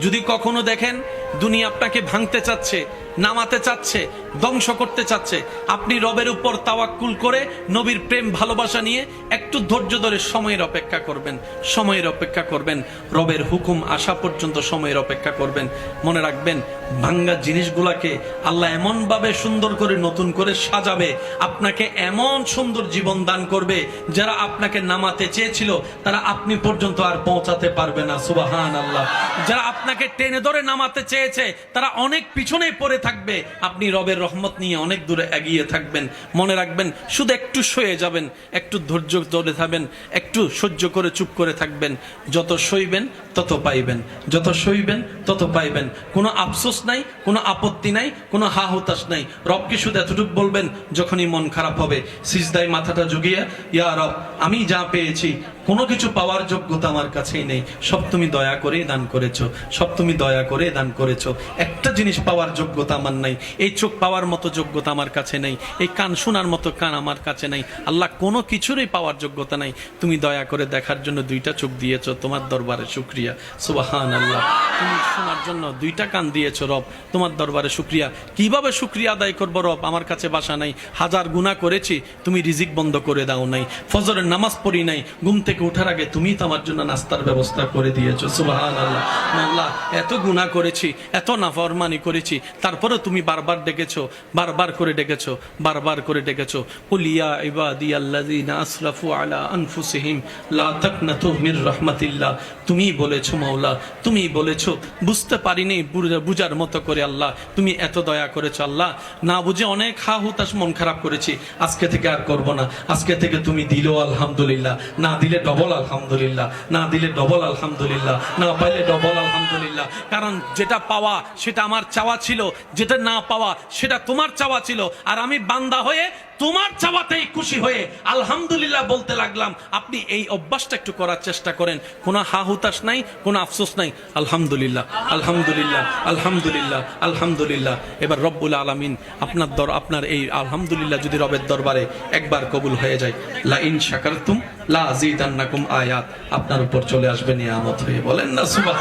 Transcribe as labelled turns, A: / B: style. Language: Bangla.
A: যদি কখনো দেখেন দুনিয়া আপনাকে ভাঙতে চাচ্ছে, নামাতে চাচ্ছে, ধ্বংস করতে চাচ্ছে, আপনি রবের উপর তাওয়াক্কুল করে নবীর প্রেম ভালোবাসা নিয়ে একটু ধৈর্য ধরে সময়ের অপেক্ষা করবেন, সময়ের অপেক্ষা করবেন, রবের হুকুম আসা পর্যন্ত সময়ের অপেক্ষা করবেন। মনে রাখবেন, ভাঙ্গা জিনিসগুলাকে আল্লাহ এমন ভাবে সুন্দর করে নতুন করে সাজাবে, আপনাকে এমন সুন্দর জীবন দান করবে, যারা আপনাকে নামাতে চেয়েছিল তারা আপনি পর্যন্ত আর পৌঁছাতে পারবে না। সুবহানাল্লাহ। যারা আপনাকে টেনে ধরে নামাতে চেয়েছে তারা অনেক পিছনে পড়ে থাকবে, আপনি রবের রহমত নিয়ে অনেক দূরে এগিয়ে থাকবেন। মনে রাখবেন, শুধু একটু সয়ে যাবেন, একটু ধৈর্য ধরে থাকবেন, একটু সহ্য করে চুপ করে থাকবেন। যত সইবেন তত পাইবেন, যত সইবেন তত পাইবেন। কোনো আফসোস নাই, কোনো আপত্তি নাই, কোনো হা হুতাশ নাই। রবকে শুধু এতটুকু বলবেন যখনই মন খারাপ হবে, সিজদায় মাথাটা ঝুঁকিয়ে, ইয়া রব, আমি যা পেয়েছি কোনো কিছু পাওয়ার যোগ্যতা আমার কাছেই নেই, সব তুমি দয়া করে দান করেছো, সব তুমি দয়া করে দান করেছো। একটা জিনিস পাওয়ার যোগ্যতা আমার নাই, এই চোখ পাওয়ার মতো যোগ্যতা আমার কাছে নেই, এই কান শোনার মতো কান আমার কাছে নাই। আল্লাহ, কোনো কিছুরই পাওয়ার যোগ্যতা নাই, তুমি দয়া করে দেখার জন্য দুইটা চোখ দিয়েছো, তোমার দরবারে শুকরিয়া। সুবহানাল্লাহ। তুমি শোনার জন্য দুইটা কান দিয়েছো রব, তোমার দরবারে শুকরিয়া। কিভাবে শুকরিয়া আদায় করবো রব? আমার কাছে ভাষা নাই। হাজার গুনাহ করেছি, তুমি রিজিক বন্ধ করে দাও নাই। ফজরের নামাজ পড়ি নাই, ঘুম থেকে উঠার আগে তুমি তো আমার জন্য নাস্তার ব্যবস্থা করে দিয়েছো। সুবহানাল্লাহ। আল্লাহ, এত গুনাহ করেছি, এত নাফরমানি করেছি, তারপরে তুমি বারবার ডেকেছো, বারবার করে ডেকেছো, বারবার করে ডেকেছো। কুল ইয়া ইবাদিয়াল্লাযিনা আসরাফু আলা আনফুসিহিম লা তাকনাতু মির রাহমাতিল্লাহ। তুমি বলেছো মাওলা, তুমি বলেছো, বুঝতে পারিনি বুঝার মতো করে আল্লাহ তুমি এত দয়া করেছো। আল্লাহ, না বুঝে অনেক হা হুতাশ মন খারাপ করেছি, আজকে থেকে আর করব না। আজকে থেকে তুমি দিলো আলহামদুলিল্লাহ, না দিলে ডবল আলহামদুলিল্লাহ, না দিলে ডবল আলহামদুলিল্লাহ, না পাইলে ডবল আলহামদুলিল্লাহ। কারণ যেটা পাওয়া সেটা আমার চাওয়া ছিল, যেটা না পাওয়া সেটা তোমার চাওয়া ছিল, আর আমি বান্দা হয়ে তোমার চাওয়াতেই খুশি হয়ে আলহামদুলিল্লাহ বলতে লাগলাম। আপনি এই অভ্যাসটা একটু করার চেষ্টা করেন, কোনো হা হুতাশ নাই, কোনো আফসোস নাই। আলহামদুলিল্লাহ, আলহামদুলিল্লাহ, আলহামদুলিল্লাহ, আলহামদুলিল্লাহ। এবার রব্বুল আলামিন আপনার এই আলহামদুলিল্লাহ যদি রবের দরবারে একবার কবুল হয়ে যায়, লা ইন শাকারতুম লা আযীদান্নাকুম আয়াত আপনার উপর চলে আসবে নিয়ামত হয়ে। বলেন না সুবহান।